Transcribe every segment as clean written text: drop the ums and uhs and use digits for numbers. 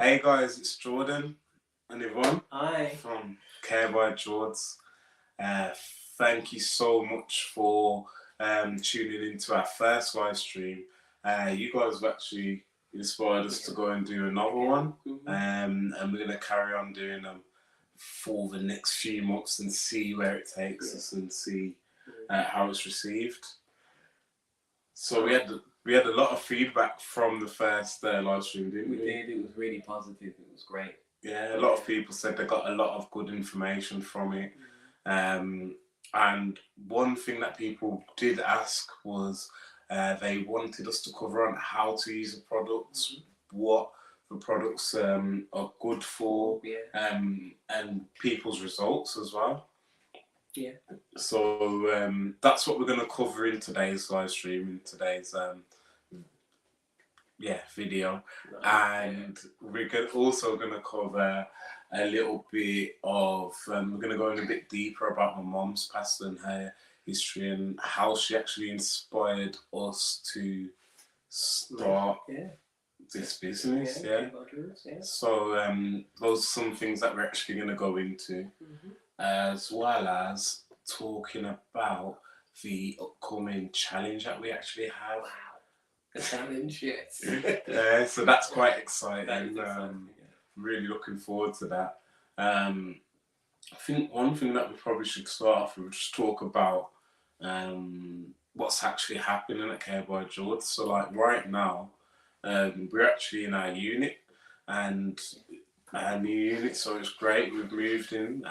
Hey guys, it's Jordan and Yvonne Hi. from Care By Jords. Uh, Thank you so much for tuning into our first live stream. You guys have actually inspired us to go and do another one, and we're going to carry on doing them for the next few months and see where it takes us and see how it's received. So we had a lot of feedback from the first live stream, didn't we? We did. It was really positive. It was great. Yeah, a lot of people said they got a lot of good information from it. And one thing that people did ask was they wanted us to cover on how to use the products, what the products are good for, and people's results as well. Yeah. So that's what we're going to cover in today's live stream, in today's video. And we're also going to cover a little bit of, we're going to go in a bit deeper about my mom's past and her history and how she actually inspired us to start this business. So those are some things that we're actually going to go into, as well as talking about the upcoming challenge that we actually have. Wow. A challenge, yes. So that's quite exciting. Really looking forward to that. I think one thing that we probably should start off with, just talk about what's actually happening at Care by Jords. So like right now, we're actually in our unit, and our new unit, so it's great. We've moved in.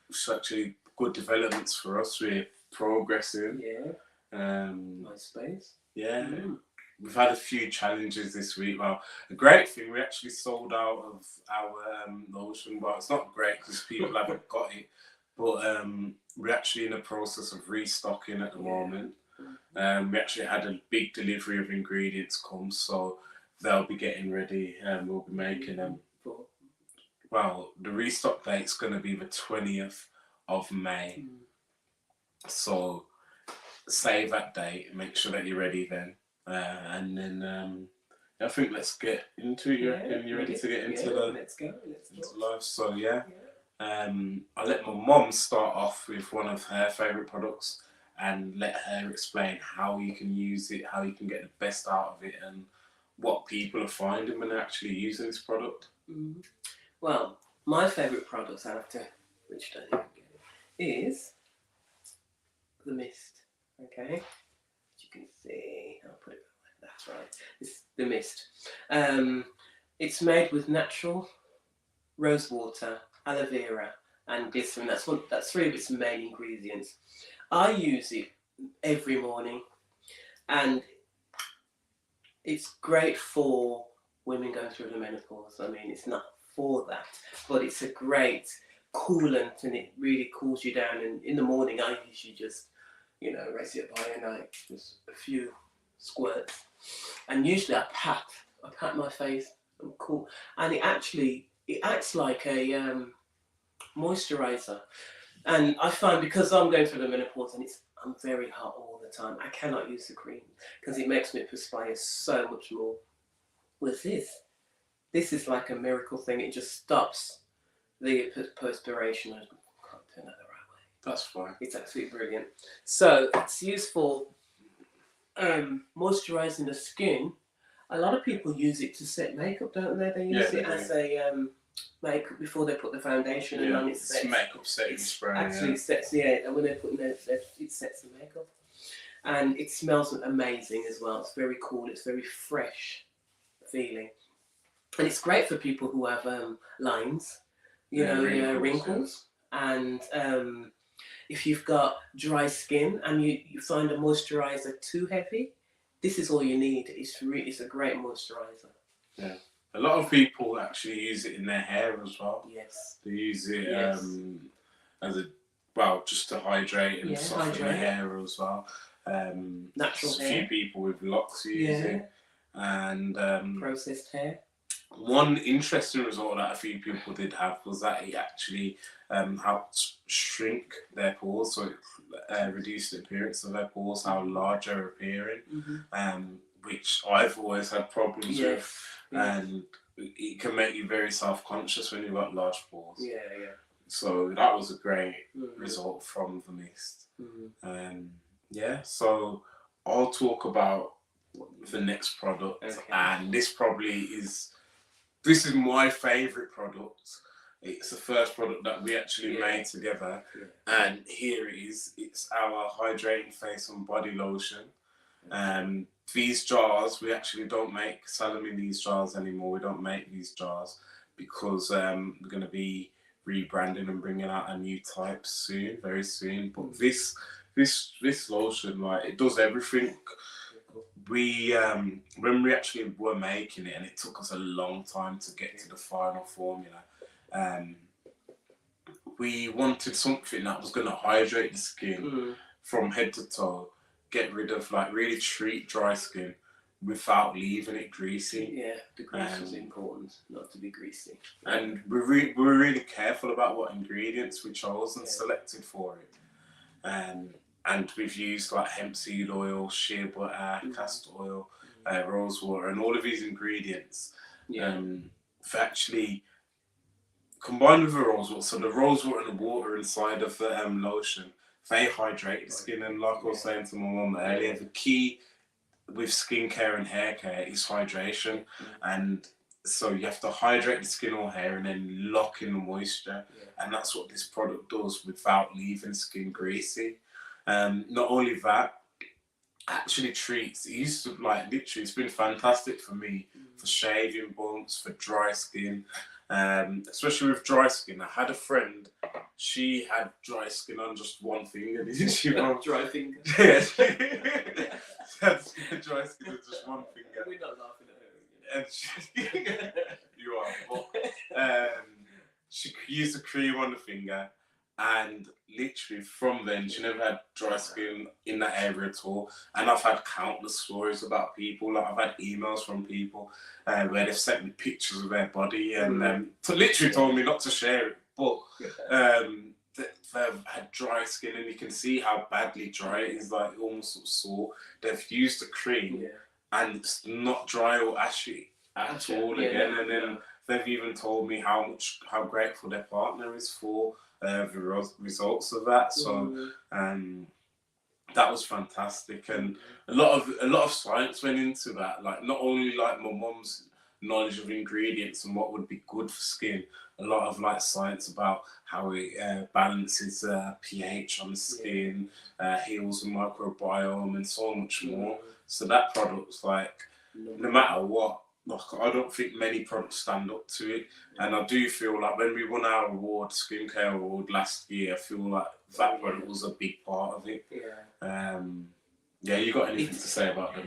It's actually good developments for us. We're progressing. Nice space. We've had a few challenges this week. Well, a great thing, we actually sold out of our lotion. Well, it's not great because people haven't got it, but we're actually in the process of restocking at the moment. We actually had a big delivery of ingredients come, so they'll be getting ready and we'll be making them. Well, the restock date's going to be the 20th of May. So save that date, make sure that you're ready then. And then I think let's get into it. You ready to get into let's go. Life? So I'll let my mom start off with one of her favourite products and let her explain how you can use it, how you can get the best out of it, and what people are finding when they're actually using this product. Well, my favourite products after which don't even get it is the mist. Okay, as you can see, I'll put it like that's right. It's the mist. It's made with natural rose water, aloe vera, and glycerin. That's three of its main ingredients. I use it every morning, and it's great for women going through the menopause. I mean, it's not for that, but it's a great coolant, and it really cools you down. And in the morning, I usually just raise it by a night, just a few squirts, and usually I pat my face. I'm cool, and it acts like a moisturizer. And I find because I'm going through the menopause and I'm very hot all the time, I cannot use the cream because it makes me perspire so much more. With this is like a miracle thing. It just stops the perspiration. I can't turn that the right way. That's fine. It's absolutely brilliant. So it's used for moisturising the skin. A lot of people use it to set makeup, don't they? They use it as a makeup before they put the foundation and on it sets. It's makeup setting spray. Actually sets, and when they put it sets the makeup. And it smells amazing as well. It's very cool. It's very fresh feeling. And it's great for people who have lines, wrinkles. And if you've got dry skin and you find a moisturiser too heavy, this is all you need. It's a great moisturiser. Yeah. A lot of people actually use it in their hair as well. Yes. They use it as just to hydrate and soften the hair as well. Natural hair. A few people with locks use it. And processed hair. One interesting result that a few people did have was that it actually helped shrink their pores, so it reduced the appearance of their pores, how large they're appearing, which I've always had problems with. And it can make you very self-conscious when you've got large pores. Yeah. So that was a great Mm-hmm. result from the mist. Mm-hmm. Yeah, so I'll talk about the next product, and this is my favourite product. It's the first product that we actually made together, and here it is. It's our hydrating face and body lotion. These jars, we actually don't sell them in these jars anymore. We don't make these jars because we're going to be rebranding and bringing out a new type soon, very soon. But this lotion, like, it does everything. We when we actually were making it, and it took us a long time to get to the final formula. We wanted something that was going to hydrate the skin from head to toe, get rid of, like, really treat dry skin without leaving it greasy. Yeah, the grease is important, not to be greasy. And we were really careful about what ingredients we chose and selected for it. And we've used, like, hemp seed oil, shea butter, castor oil, rose water, and all of these ingredients. Actually combined with the rose water. So the rose water and the water inside of the lotion, they hydrate the skin. And like I was saying to my mum earlier, the key with skincare and hair care is hydration. And so you have to hydrate the skin or hair and then lock in the moisture. And that's what this product does without leaving skin greasy. Not only that, actually treats. It used to, like, literally, it's been fantastic for me for shaving bumps, for dry skin. Especially with dry skin. I had a friend, she had dry skin on just one finger, didn't she? Dry finger? Yeah, she had dry skin on just one finger. We're not laughing at her. And you are. But she used a cream on the finger, and literally from then she never had dry skin in that area at all. And I've had countless stories about people, like, I've had emails from people where they've sent me pictures of their body and literally told me not to share it, but they've had dry skin, and you can see how badly dry it is, like, almost sort of sore. They've used the cream and it's not dry or ashy at all again. And then they've even told me how grateful their partner is for the results of that. So that was fantastic, and a lot of science went into that. Like, not only, like, my mum's knowledge of ingredients and what would be good for skin, a lot of, like, science about how it balances pH on the skin, heals the microbiome, and so much more. So that product's, like, no matter what, like, I don't think many products stand up to it. And I do feel like when we won our award, skincare award last year, I feel like that product was a big part of it. You got anything to say about the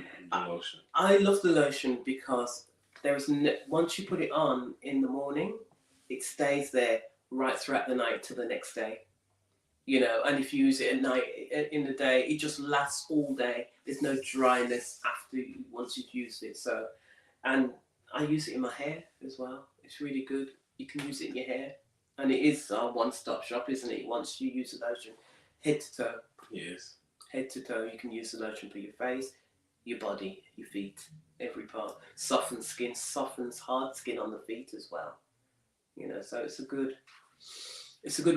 lotion? I love the lotion because once you put it on in the morning, it stays there right throughout the night till the next day. You know, and if you use it at night, in the day, it just lasts all day. There's no dryness once you've used it. So, and I use it in my hair as well. It's really good. You can use it in your hair, and it is a one-stop shop, isn't it? Once you use the lotion, head to toe. Yes. Head to toe, you can use the lotion for your face, your body, your feet, every part. Softens skin, softens hard skin on the feet as well. You know, so it's a good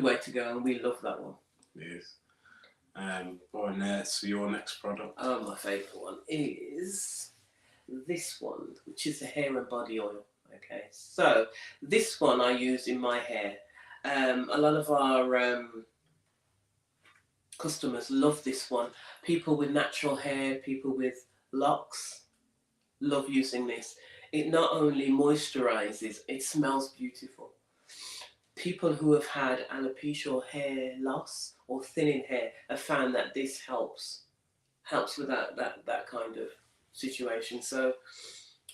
way to go, and we love that one. Yes. So your next product? Oh, my favourite one is this one, which is the hair and body oil. Okay, so this one I use in my hair. A lot of our customers love this one. People with natural hair, people with locks, love using this. It not only moisturizes, it smells beautiful. People who have had alopecia or hair loss or thinning hair have found that this helps with that kind of situation. So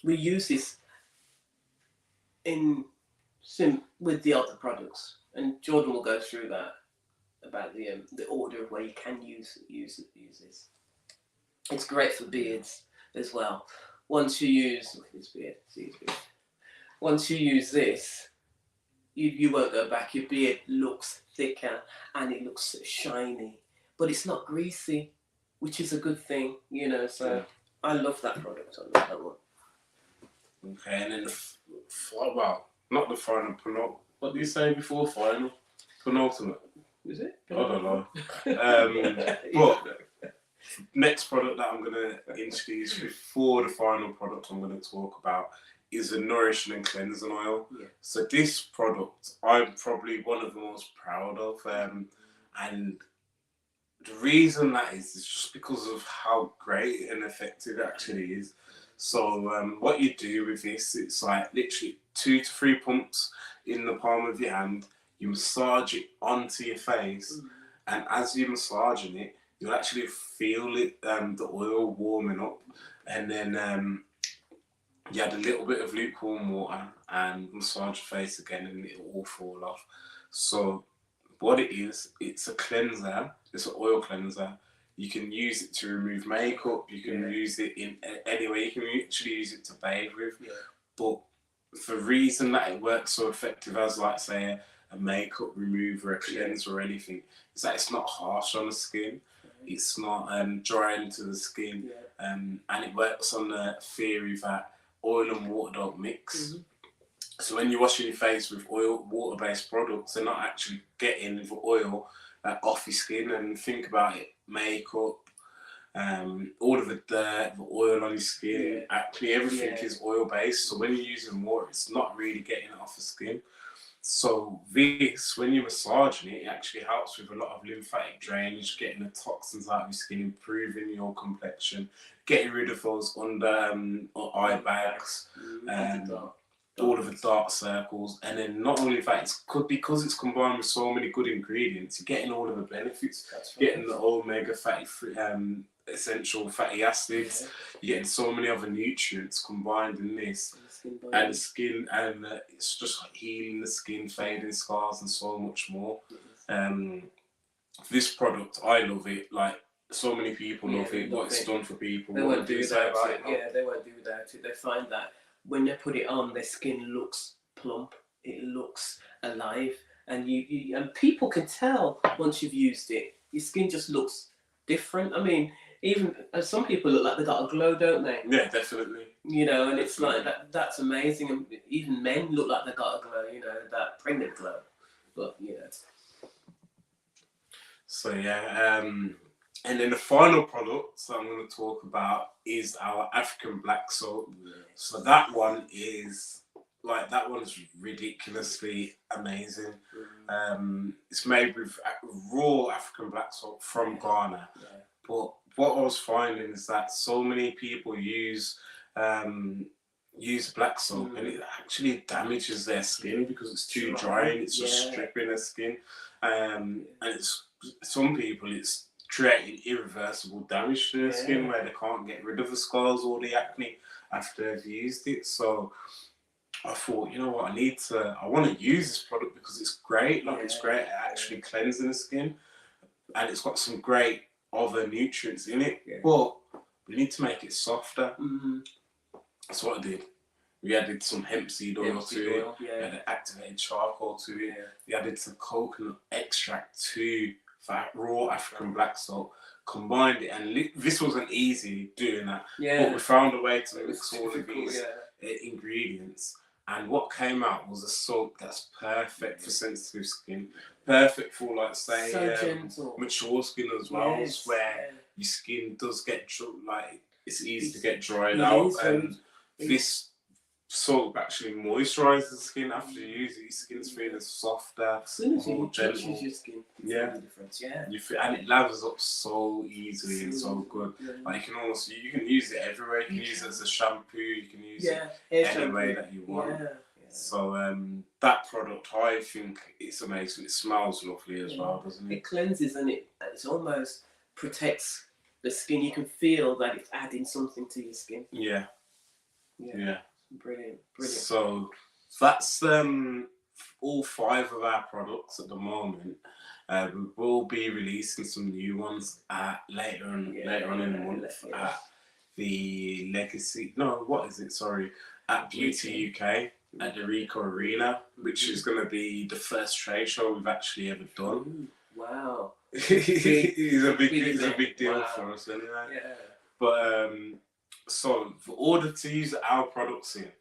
we use this with the other products, and Jordan will go through that about the order of where you can use this. It's great for beards as well. Once you use once you use this, you won't go back. Your beard looks thicker and it looks shiny, but it's not greasy, which is a good thing, you know. So I love that product. I love that one. Okay, and then well, not the final, what do you say before final? Penultimate. Is it? I don't know. But next product that I'm going to introduce before the final product I'm going to talk about is a nourishing and cleansing oil. Yeah. So this product I'm probably one of the most proud of, and the reason that is just because of how great and effective it actually is. So what you do with this, it's like literally 2 to 3 pumps in the palm of your hand. You massage it onto your face, and as you're massaging it, you'll actually feel it, the oil warming up, and then you add a little bit of lukewarm water and massage your face again, and it'll all fall off. So what it is, it's a cleanser. It's an oil cleanser. You can use it to remove makeup. You can use it in any way. You can actually use it to bathe with. Yeah. But the reason that it works so effective as, like, say, a makeup remover, a cleanser, or anything, is that it's not harsh on the skin. It's not drying to the skin, and it works on the theory that oil and water don't mix. So when you're washing your face with water-based products, they're not actually getting the oil off your skin. And think about it, makeup, all of the dirt, the oil on your skin, actually everything is oil-based. So when you're using water, it's not really getting it off the skin. So this, when you're massaging it, it actually helps with a lot of lymphatic drainage, getting the toxins out of your skin, improving your complexion, getting rid of those under eye bags, all of the dark circles. And then not only that, it's because it's combined with so many good ingredients, you're getting all of the benefits. Getting the omega fatty essential fatty acids, you're getting so many other nutrients combined in this, and the skin, and it's just like healing the skin, fading scars, and so much more. This product, I love it. Like, so many people love it. What it's done for people. They won't do without it. Yeah, they won't do without it. They find that when they put it on, their skin looks plump. It looks alive, and and people can tell once you've used it. Your skin just looks different. I mean, even some people look like they got a glow, don't they? Yeah, definitely. You know, and it's like that's amazing. And even men look like they got a glow. You know, that pregnant glow. But So and then the final product that I'm going to talk about is our African black salt. So that one is ridiculously amazing. It's made with raw African black salt from Ghana. But what I was finding is that so many people use black soap, and it actually damages their skin because it's too dry and it's just stripping their skin. And it's some people, it's creating irreversible damage to their skin where they can't get rid of the scars or the acne after they've used it. So I thought, you know what, I want to use this product because it's great. Like, it's great at actually cleansing the skin, and it's got some great other nutrients in it, but we need to make it softer. That's what I did. We added some hemp seed oil to it. We added activated charcoal to it. We added some coconut extract to that raw African black salt. Combined it, and this wasn't easy doing that. But we found a way to mix all of these ingredients. And what came out was a salt that's perfect for sensitive skin, perfect for, like, say, mature skin as well, where your skin does get it's easy to get dried out, and this salt actually moisturizes the skin after you use it. Your skin's feeling softer, as soon as more you gentle. touches your skin, you feel the difference. And it lathers up so easily and so good. Like, you can use it everywhere. You can use it as a shampoo. You can use it any way that you want. So that product, I think it's amazing. It smells lovely as well, doesn't it? It cleanses, and it almost protects the skin. You can feel that it's adding something to your skin. Yeah. Brilliant. So that's all 5 of our products at the moment. We will be releasing some new ones later on in the month at the Legacy. No, what is it? Sorry, at Beauty UK at the Rico Arena, which is going to be the first trade show we've actually ever done. Wow. It's a big deal for us anyway. But so, for order to use our products here,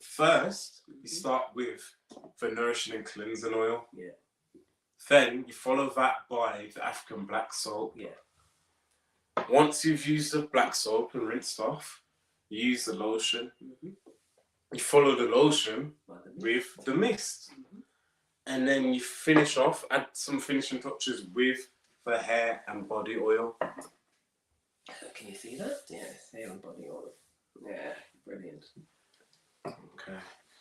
first you start with the nourishing and cleansing oil. Yeah. Then you follow that by the African black soap. Yeah. Once you've used the black soap and rinsed off, you use the lotion. You follow the lotion with the mist. And then you finish off, add some finishing touches with the hair and body oil. Can you see that? Yeah, hair and body oil. Yeah, brilliant. Okay.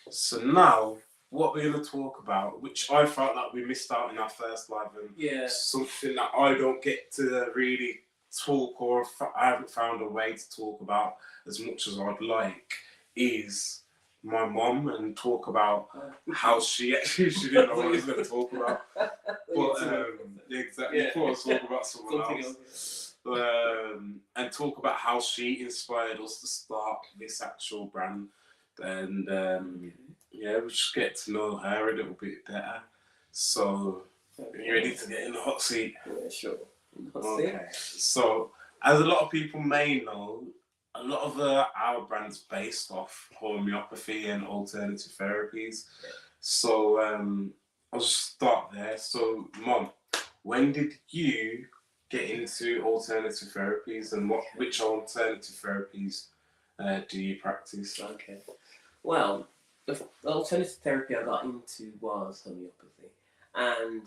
So now, what we're going to talk about, which I felt like we missed out in our first live, and something that I don't get to really talk, or I haven't found a way to talk about as much as I'd like, is my mum, and talk about how she didn't know what I was going to talk about. But exactly, before I talk about someone else. And talk about how she inspired us to start this actual brand. And we just get to know her a little bit better. So, are you ready to get in the hot seat? Yeah, sure. Okay. So, as a lot of people may know, a lot of our brand's based off homeopathy and alternative therapies. So, I'll just start there. So, Mom, when did you get into alternative therapies, and which alternative therapies do you practice? Okay. Well, the alternative therapy I got into was homeopathy, and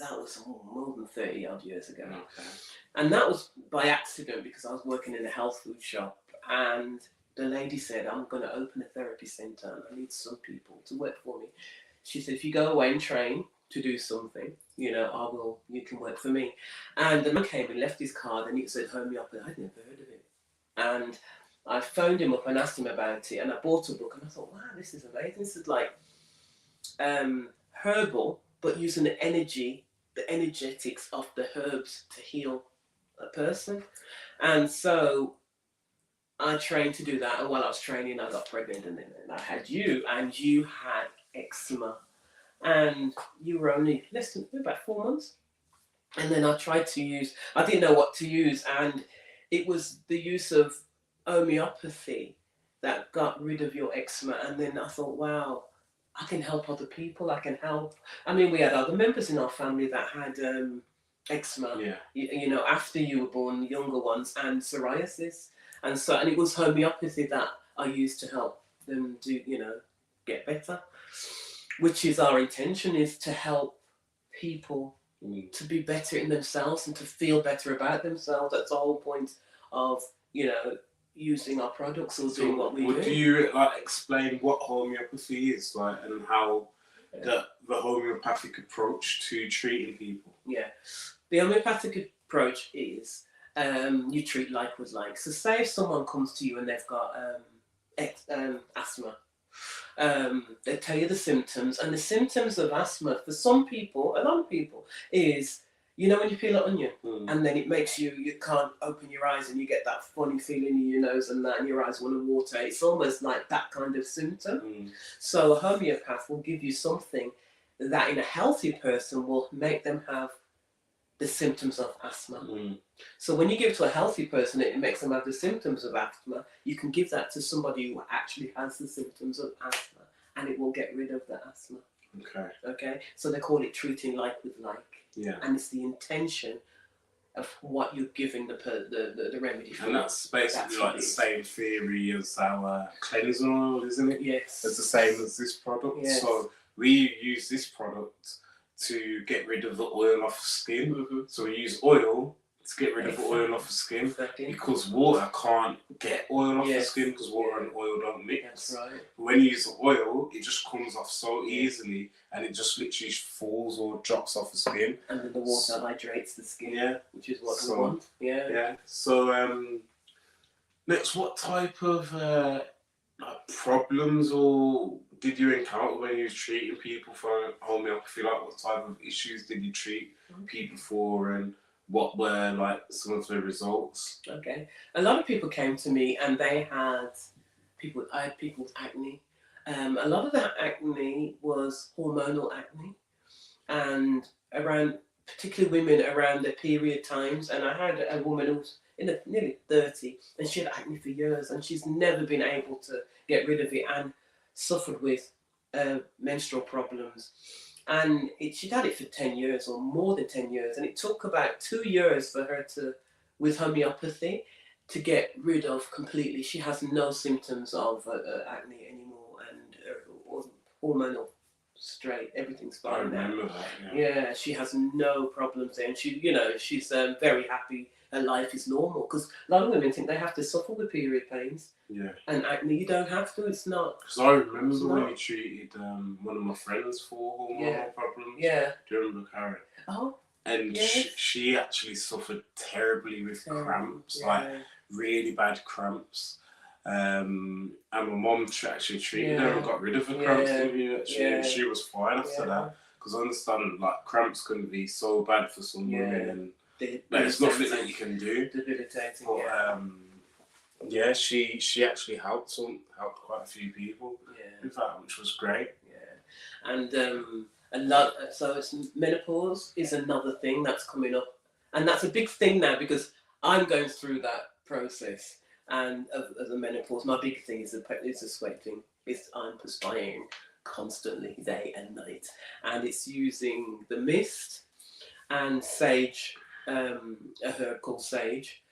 that was more than 30 odd years ago. Okay. And that was by accident, because I was working in a health food shop, and the lady said, I'm going to open a therapy centre and I need some people to work for me. She said, if you go away and train to do something, you can work for me. And the man came and left his card, and it said homeopathy. I'd never heard of it. And I phoned him up and asked him about it, and I bought a book, and I thought, wow, this is amazing. This is like herbal, but using the energetics of the herbs to heal a person. And so I trained to do that, and while I was training, I got pregnant, and then I had you, and you had eczema, and you were only less than about 4 months. And then I didn't know what to use, and it was the use of homeopathy that got rid of your eczema. And then I thought, wow, I can help other people. We had other members in our family that had eczema, after you were born, younger ones, and psoriasis. And it was homeopathy that I used to help them get better, which is our intention, is to help people to be better in themselves and to feel better about themselves. That's the whole point of, using our products or doing what we do. Would you explain what homeopathy is, and how the homeopathic approach to treating people? Yeah, the homeopathic approach is you treat like with like. So say if someone comes to you and they've got asthma, they tell you the symptoms, and the symptoms of asthma for some people, a lot of people, is when you peel an onion and then it makes you can't open your eyes, and you get that funny feeling in your nose and your eyes want to water. It's almost like that kind of symptom. So a homeopath will give you something that in a healthy person will make them have the symptoms of asthma. So when you give it to a healthy person, it makes them have the symptoms of asthma. You can give that to somebody who actually has the symptoms of asthma, and it will get rid of the asthma. Okay. So they call it treating like with like. Yeah. And it's the intention of what you're giving the remedy for. And that's basically the same theory as our cleansing oil, isn't it? Yes. It's the same as this product. Yes. So we use this product to get rid of the oil off the skin. So we use oil to get rid of the oil off the skin, because water can't get oil off the skin, because water and oil don't mix. That's right. But when you use the oil, it just comes off so easily, and it just literally falls or drops off the skin. And then the water hydrates the skin, which is what we want. So next, what type of problems or did you encounter when you were treating people for homeopathy? What type of issues did you treat people for, and what were some of the results? Okay, a lot of people came to me, and I had people with acne. A lot of that acne was hormonal acne, and particularly women around their period times. And I had a woman who was nearly 30, and she had acne for years, and she's never been able to get rid of it. And suffered with menstrual problems. And she'd had it for 10 years or more than 10 years. And it took about 2 years for her to, with homeopathy, to get rid of completely. She has no symptoms of acne anymore, and hormonal straight, everything's I fine now. remember that. Yeah, she has no problems there, and she's very happy. Her life is normal, because a lot of women think they have to suffer with period pains. Yeah. And acne, you don't have to. It's not. Because I remember when you treated one of my friends for hormonal problems. Yeah. Do you remember Karen? Oh. And yes. she actually suffered terribly with cramps, like really bad cramps. And my mum actually treated her and got rid of her cramps, didn't you? Actually, and she was fine after that. Because I understand, like, cramps can be so bad for some women, and there's nothing that you can do. Debilitating. But she actually helped quite a few people. In fact, which was great. And so it's menopause is another thing that's coming up, and that's a big thing now because I'm going through that process. And of the menopause, my big thing is the sweating. I'm perspiring constantly, day and night, and it's using the mist and sage, a herb called sage,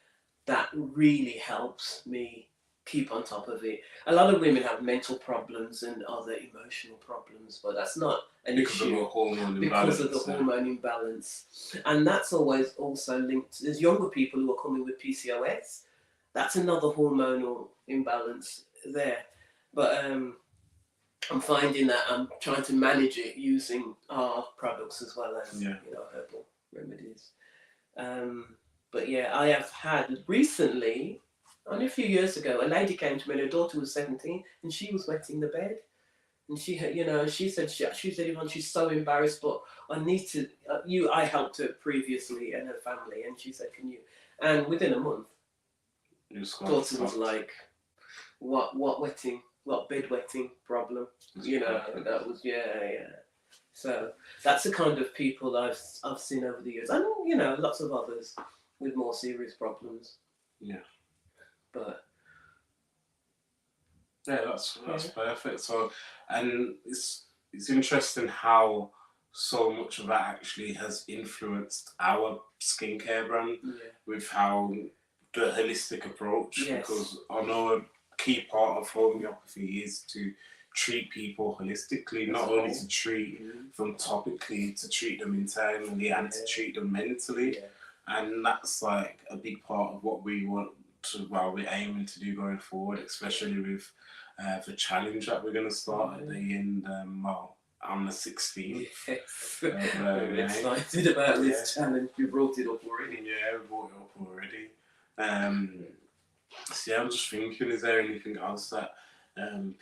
that really helps me keep on top of it. A lot of women have mental problems and other emotional problems, but that's not an issue because of the hormone imbalance. And that's always also linked. There's younger people who are coming with PCOS. That's another hormonal imbalance there. But I'm finding that I'm trying to manage it using our products as well as herbal remedies. But I have had recently, only a few years ago, a lady came to me and her daughter was 17 and she was wetting the bed. And she had, she said, Yvonne, she's so embarrassed, but I need to, I helped her previously and her family. And she said, can you? And within a month, daughter was like, what bed wetting problem? That was, So that's the kind of people I've seen over the years. And, lots of others with more serious problems. Yeah. But that's perfect. So, and it's interesting how so much of that actually has influenced our skincare brand with how the holistic approach. Because I know a key part of homeopathy is to treat people holistically, not only to treat them topically, to treat them internally and to treat them mentally. And that's like a big part of what we want to, we're aiming to do going forward, especially with the challenge that we're going to start at the end, on the 16th. I'm excited about this challenge. You brought it up already. Yeah, we brought it up already. So I'm just thinking, is there anything else that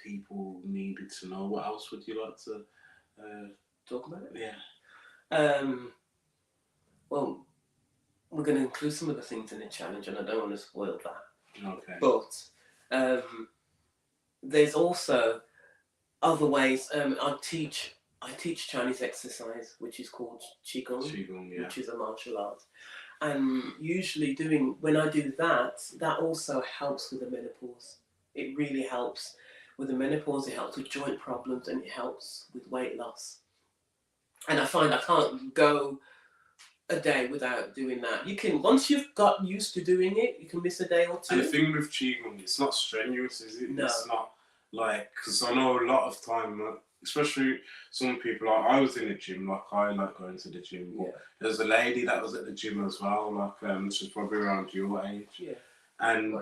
people needed to know? What else would you like to talk about? Yeah. Well, we're going to include some of the things in the challenge, and I don't want to spoil that. Okay. But there's also other ways. I teach Chinese exercise, which is called Qigong, which is a martial art. And usually when I do that also helps with the menopause. It really helps with the menopause. It helps with joint problems, and it helps with weight loss. And I find I can't go a day without doing that. You can, once you've got used to doing it, you can miss a day or two. And the thing with Qigong, it's not strenuous, is it? No. It's not like, because I know a lot of time, especially some people, like I was in the gym, like I like going to the gym, but there's a lady that was at the gym as well, like she's probably around your age. Yeah. And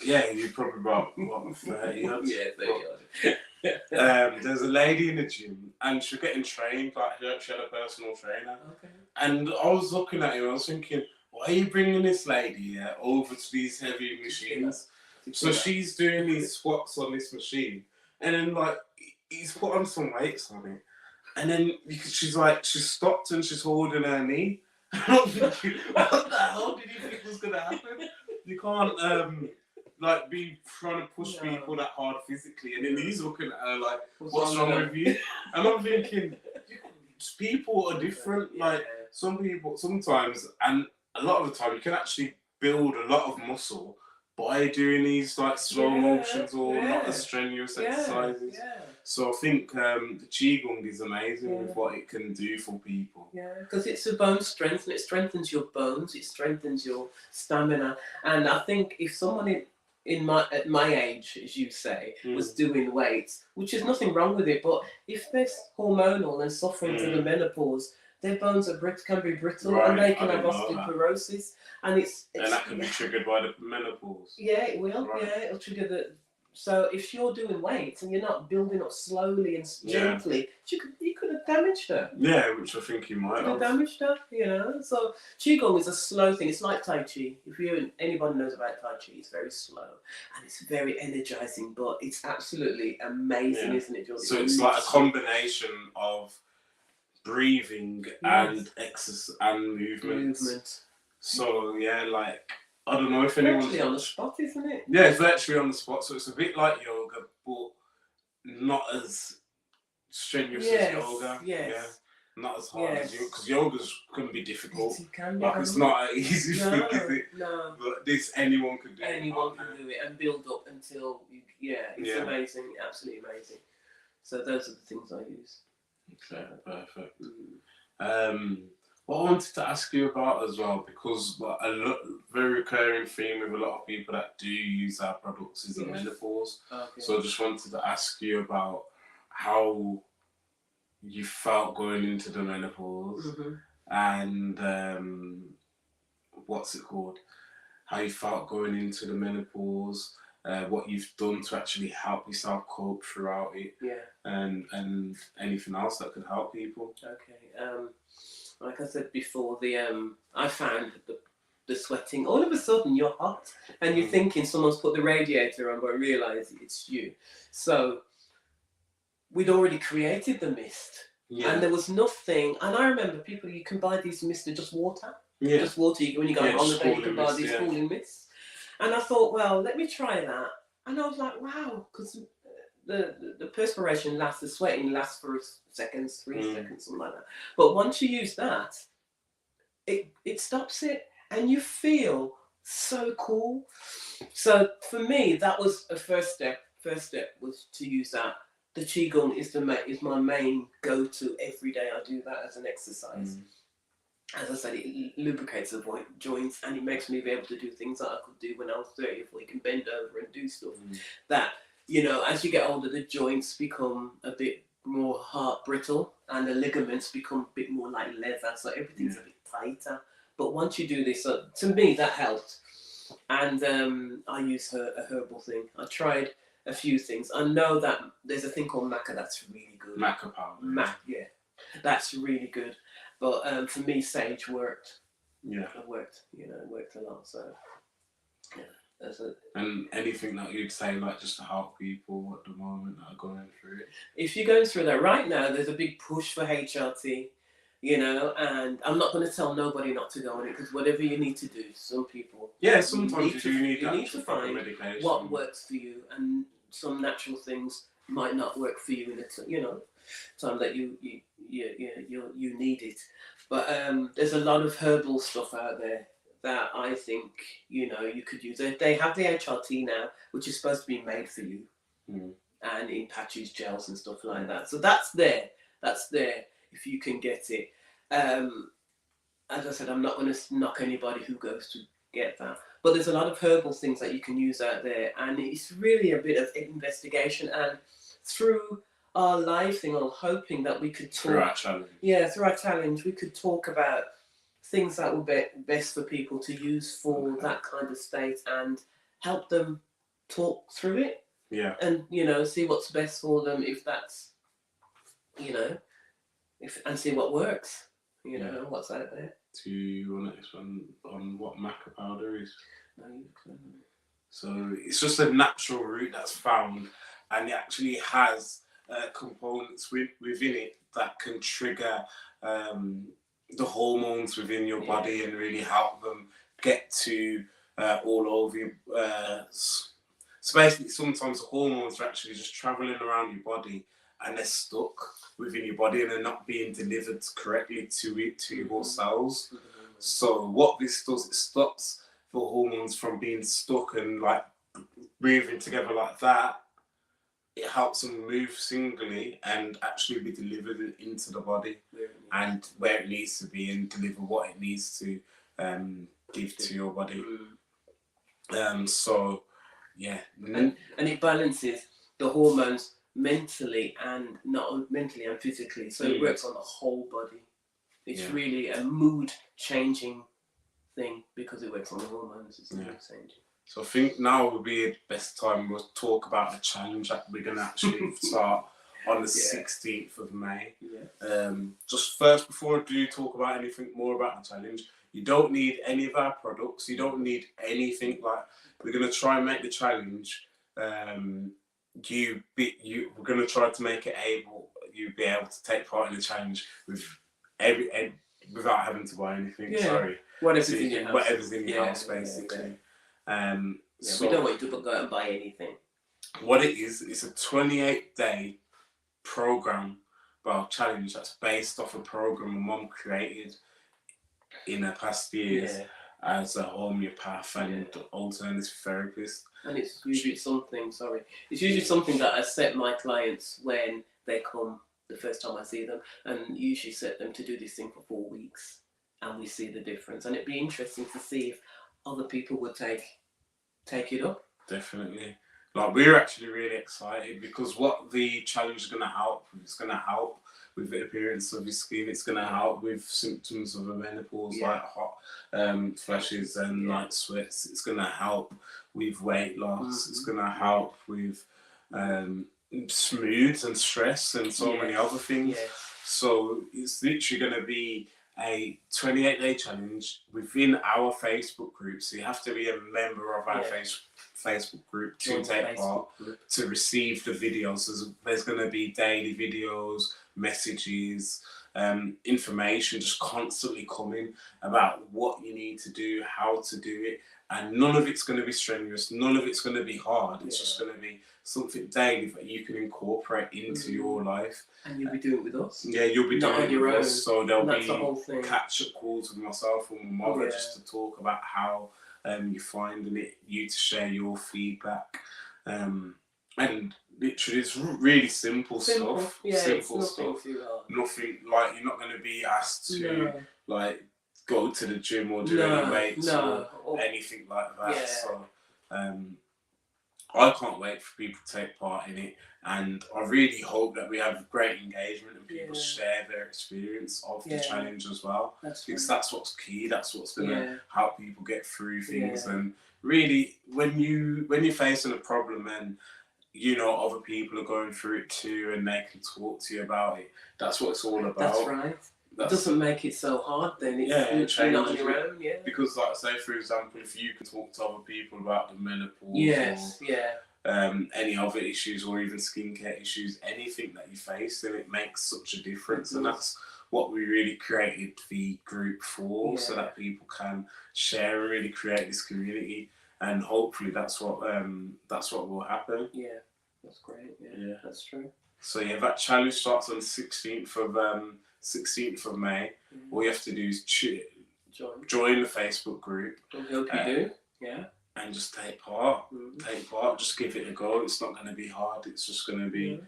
you're probably about, 30 odd? Yeah, 30 odd. There's a lady in the gym and she's getting trained, like she had a personal trainer. Okay. And I was looking at him, I was thinking, why are you bringing this lady over to these heavy machines? So she's doing these squats on this machine, and then like he's put on some weights on it, and then she's stopped and she's holding her knee. I'm thinking, what the hell did you think was gonna happen? You can't be trying to push people that hard physically, and then he's looking at her like, what's wrong with you? And I'm thinking, people are different. Like some people sometimes, and a lot of the time, you can actually build a lot of muscle by doing these like slow motions or not as strenuous Yeah. exercises. Yeah. So I think the Qigong is amazing with what it can do for people. Yeah, because it's a bone strength and it strengthens your bones, it strengthens your stamina. And I think if someone at my age, as you say, was doing weights, which is nothing wrong with it, but if they're hormonal and suffering from the menopause, their bones can be brittle and they can have osteoporosis. And that can be triggered by the menopause. Yeah, it will. Right. Yeah, it'll trigger the. So if you're doing weights and you're not building up slowly and gently, you could have damaged her. Yeah, which I think you might have damaged her. So Qigong is a slow thing. It's like Tai Chi. If anybody knows about Tai Chi, it's very slow and it's very energizing. But it's absolutely amazing, isn't it, George? So it's like a combination of breathing and exercise and movement. So like. I don't know if anyone's virtually on the spot, isn't it? Yeah, it's virtually on the spot. So it's a bit like yoga, but not as strenuous as yoga. Yes. Yeah, not as hard as yoga, because yoga's can be difficult. It can be. Like it's not an easy thing, is it? No. But this anyone can do. Anyone can do it and build up until it's amazing, absolutely amazing. So those are the things I use. Okay, perfect. What I wanted to ask you about as well, because a very recurring theme with a lot of people that do use our products is the menopause. Okay. So I just wanted to ask you about how you felt going into the menopause and what's it called? How you felt going into the menopause, what you've done to actually help yourself cope throughout it, and anything else that could help people. Okay. Like I said before, I found the sweating. All of a sudden, you're hot, and you're thinking someone's put the radiator on, but realise it's you. So we'd already created the mist, and there was nothing. And I remember you can buy these mists, just water. Yeah. Just water. When you go on holiday, you can buy these cooling mists. And I thought, well, let me try that. And I was like, wow, because the perspiration lasts, the sweating lasts for seconds, 3 seconds, something like that. But once you use that, it stops it, and you feel so cool. So for me, that was a first step. First step was to use that. The Qigong is my main go-to every day. I do that as an exercise. As I said, it lubricates the joints, and it makes me be able to do things that I could do when I was 30. If we can bend over and do stuff that. As you get older, the joints become a bit more brittle and the ligaments become a bit more like leather, so everything's a bit tighter. But once you do this, to me, that helped. And I use a herbal thing. I tried a few things. I know that there's a thing called maca that's really good. Maca powder. That's really good. But for me, sage worked. Yeah. It worked a lot, so... Yeah. And anything that you'd say, like, just to help people at the moment that are going through it? If you're going through that right now, there's a big push for HRT, and I'm not going to tell nobody not to go on it, because whatever you need to do, some people... Yeah, sometimes you need to find medication. What works for you, and some natural things might not work for you in a time that you need it. But there's a lot of herbal stuff out there that I think, you could use. They have the HRT now, which is supposed to be made for you, and in patches, gels and stuff like that. So that's there if you can get it. As I said, I'm not going to knock anybody who goes to get that. But there's a lot of herbal things that you can use out there, and it's really a bit of investigation. And through our live thing, I'm hoping that we could talk... Through our challenge. Yeah, through our challenge, we could talk about things that would be best for people to use for that kind of state, and help them talk through it. Yeah. And, see what's best for them, if that's, and see what works, what's out there. Do you want to explain on what maca powder is? No, you can. So it's just a natural root that's found, and it actually has components within it that can trigger the hormones within your body and really help them get to all over you. So basically, sometimes the hormones are actually just traveling around your body, and they're stuck within your body, and they're not being delivered correctly to your cells. So what this does, it stops the hormones from being stuck and like moving together like that, it helps them move singly and actually be delivered into the body and where it needs to be and deliver what it needs to give to your body. So yeah, and it balances the hormones mentally and physically, so it works on the whole body. It's really a mood changing thing because it works on the hormones. It's mood changing. So I think now would be the best time we'll talk about the challenge that we're going to actually start on the 16th of May. Just first, before I do talk about anything more about the challenge, you don't need any of our products. You don't need anything. Like, we're going to try and make the challenge. We're going to try to make it you be able to take part in the challenge with without having to buy anything. Sorry. Whatever's in your house. Whatever's in your house, basically. So we don't want you to go out and buy anything. What it is, it's a 28-day program, challenge that's based off a program my mum created in her past years as a homeopath and alternative therapist. And it's usually something, it's usually something that I set my clients when they come the first time I see them, and usually set them to do this thing for 4 weeks, and we see the difference. And it'd be interesting to see if other people would take it up. Definitely. Like, we're actually really excited because what the challenge is going to help with, it's going to help with the appearance of your skin. It's going to help with symptoms of a menopause, like hot flashes and night sweats. It's going to help with weight loss. It's going to help with moods and stress and so many other things. So it's literally going to be a 28-day challenge within our Facebook group. So you have to be a member of our Facebook group to take part, to receive the videos. There's going to be daily videos, messages, information just constantly coming about what you need to do, how to do it. And none of it's going to be strenuous. None of it's going to be hard. It's just going to be something daily that you can incorporate into your life. And you'll be doing it with us. Yeah, you'll be doing it with us. So there'll be the catch-up calls with myself and my mother just to talk about how you're finding it, you to share your feedback. And literally, it's really simple stuff. Simple stuff. Nothing like, you're not going to be asked to like go to the gym or do any weights or anything like that. So I can't wait for people to take part in it, and I really hope that we have great engagement and people share their experience of the challenge as well. Because that's what's key. That's what's going to help people get through things. And really, when you're facing a problem and you know other people are going through it too, and they can talk to you about it, that's what it's all about. That's right. It doesn't make it so hard then. It's you're not on your own. Because, like, say for example, if you can talk to other people about the menopause or any other issues or even skincare issues, anything that you face, then it makes such a difference. And that's what we really created the group for, so that people can share and really create this community. And hopefully that's what will happen. Yeah, that's great. Yeah, that's true. So that challenge starts on the 16th of May. All you have to do is join the Facebook group. I hope you do. And just take part. Take part. Just give it a go. It's not going to be hard. It's just going to be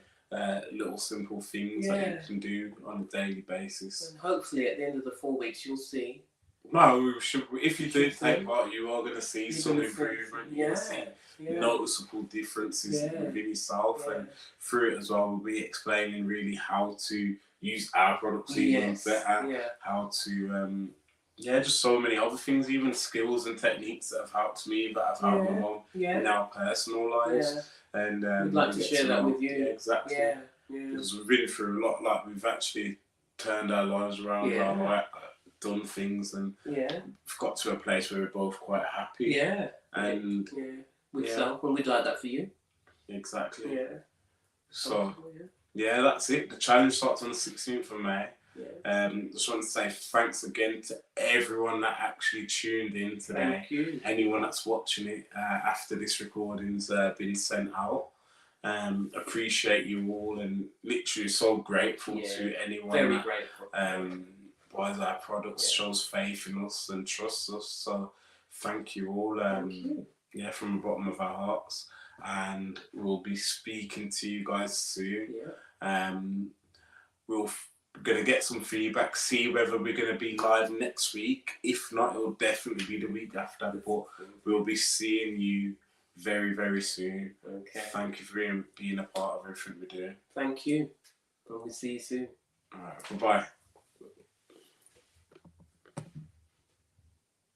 little simple things that you can do on a daily basis. And hopefully, at the end of the 4 weeks, you'll see. No, if you do take part, you are going to see some improvement. You're going to see noticeable differences within yourself, and through it as well, we'll be explaining really how to use our products even better, how to just so many other things, even skills and techniques that have helped me, that have helped my mum in our personal lives. And we'd like to share that with you. Exactly. Because we've been through a lot. Like, we've actually turned our lives around, done things, and we've got to a place where we're both quite happy. And with self, and we'd like that for you. Exactly. So that's it. The challenge starts on the 16th of May. Just want to say thanks again to everyone that actually tuned in today. Thank you. Anyone that's watching it after this recording's been sent out. Appreciate you all, and literally so grateful to anyone that buys our products, shows faith in us and trusts us. So thank you all. Thank you. Yeah, from the bottom of our hearts, and we'll be speaking to you guys soon. Yeah. We're gonna get some feedback, see whether we're gonna be live next week. If not, it'll definitely be the week after. But we'll be seeing you very, very soon. Okay. Thank you for being a part of everything we do. Thank you. And we'll see you soon. All right. Bye bye.